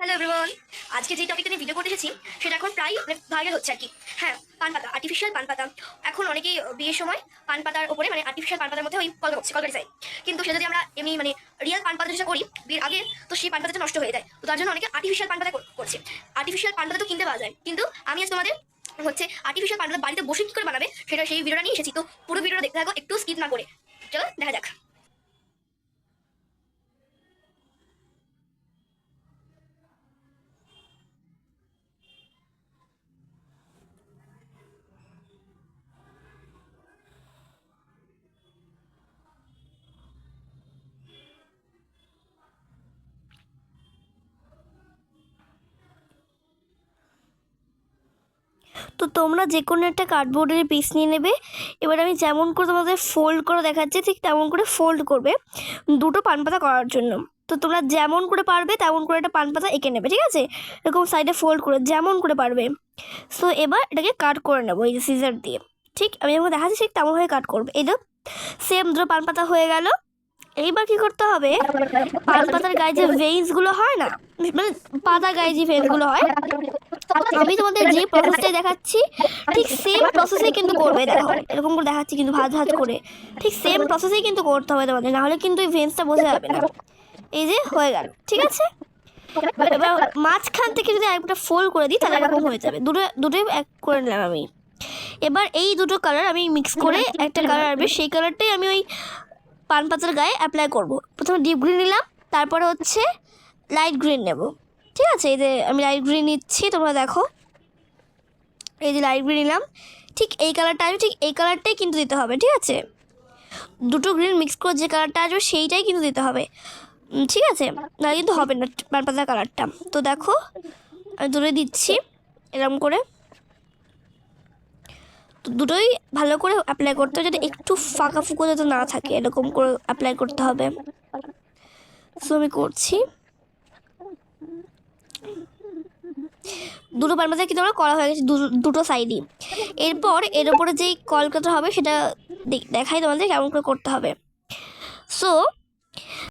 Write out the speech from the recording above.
Hello everyone, আজকে যে টপিকটা নিয়ে ভিডিও করতে এসেছি সেটা এখন প্রায় ভাইরাল হচ্ছে আর কি। হ্যাঁ, পান পাতা, আর্টিফিশিয়াল পান পাতা। এখন অনেকেই বিয়ের সময় পান পাতার উপরে মানে আর্টিফিশিয়াল পান পাতার মধ্যে ওই কলকা করছে, কলকা ডিজাইন। কিন্তু সেটা যদি আমরা এমনি মানে রিয়েল পান পাতা যেটা করি বিয়ের আগে, তো সেই পান পাতাটা নষ্ট হয়ে যায়। তো তার জন্য অনেকে আর্টিফিশিয়াল পান পাতা করছে। আর্টিফিশিয়াল পান পাতা তো কিনতে পাওয়া যায়, কিন্তু আমি আজ তোমাদের হচ্ছে আর্টিফিশিয়াল পান পাতা বাড়িতে বসে কি করে বানাবে সেটা সেই ভিডিওটা নিয়ে এসেছি। তো পুরো ভিডিওটা দেখতে থাকো, একটু স্কিপ না করে। চলো দেখা যাক। তো তোমরা যে কোনো একটা কার্ডবোর্ডের পিস নিয়ে নেবে। এবার আমি যেমন করে তোমাদের ফোল্ড করে দেখাচ্ছি ঠিক তেমন করে ফোল্ড করবে দুটো পান পাতা করার জন্য। তো তোমরা যেমন করে পারবে তেমন করে একটা পান পাতা এঁকে নেবে, ঠিক আছে? এরকম সাইডে ফোল্ড করে যেমন করে পারবে। সো এবার এটাকে কাট করে নেবো এই যে সিজার দিয়ে। ঠিক আমি যখন দেখাচ্ছি ঠিক তেমনভাবে কাট করবে। এই তো সেম দুটো পান পাতা হয়ে গেল। এইবার কি করতে হবে, পান পাতার গায়ে যে ভেইন্সগুলো হয় না, মানে পাতার গায়ে যে ভেইন্সগুলো হয়, আমি তোমাদের যে প্রসেসটাই দেখাচ্ছি ঠিক সেম প্রসেসেই কিন্তু করবে। দেখো এরকম করে দেখাচ্ছি কিন্তু ভাঁজ ভাঁজ করে, ঠিক সেম প্রসেসেই কিন্তু করতে হবে তোমাদের, নাহলে কিন্তু এই ভেন্সটা বোঝা যাবে না। এই যে হয়ে গেল, ঠিক আছে? এবার মাঝখান থেকে যদি আরেকটা ফোল্ড করে দিই তাহলে এরকম হয়ে যাবে। দুটোই এক করে নিলাম আমি। এবার এই দুটো কালার আমি মিক্স করে একটা কালার আসবে, সেই কালারটাই আমি ওই পান পাতার গায়ে অ্যাপ্লাই করব। প্রথমে ডিপ গ্রিন নিলাম, তারপরে হচ্ছে লাইট গ্রিন নেব, ঠিক আছে? এই যে আমি লাইট গ্রিন নিচ্ছি, তোমরা দেখো এই যে লাইট গ্রিন নিলাম। ঠিক এই কালারটা আসবে, ঠিক এই কালারটাই কিন্তু দিতে হবে, ঠিক আছে? দুটো গ্রিন মিক্স করে যে কালারটা আসবে সেইটাই কিন্তু দিতে হবে, ঠিক আছে? না কিন্তু হবে না পান পাতার কালারটা। তো দেখো আমি দুটোই দিচ্ছি এরকম করে। তো দুটোই ভালো করে অ্যাপ্লাই করতে হবে, যাতে একটু ফাঁকা ফুঁকো যাতে না থাকে, এরকম করে অ্যাপ্লাই করতে হবে। সো আমি করছি। দুটো পান পাতা কিন্তু আমার করা হয়ে গেছে দুটো সাইডই। এরপর এর ওপরে যেই কলকাতা হবে সেটা দেখাই তোমাদের কেমন করে করতে হবে। সো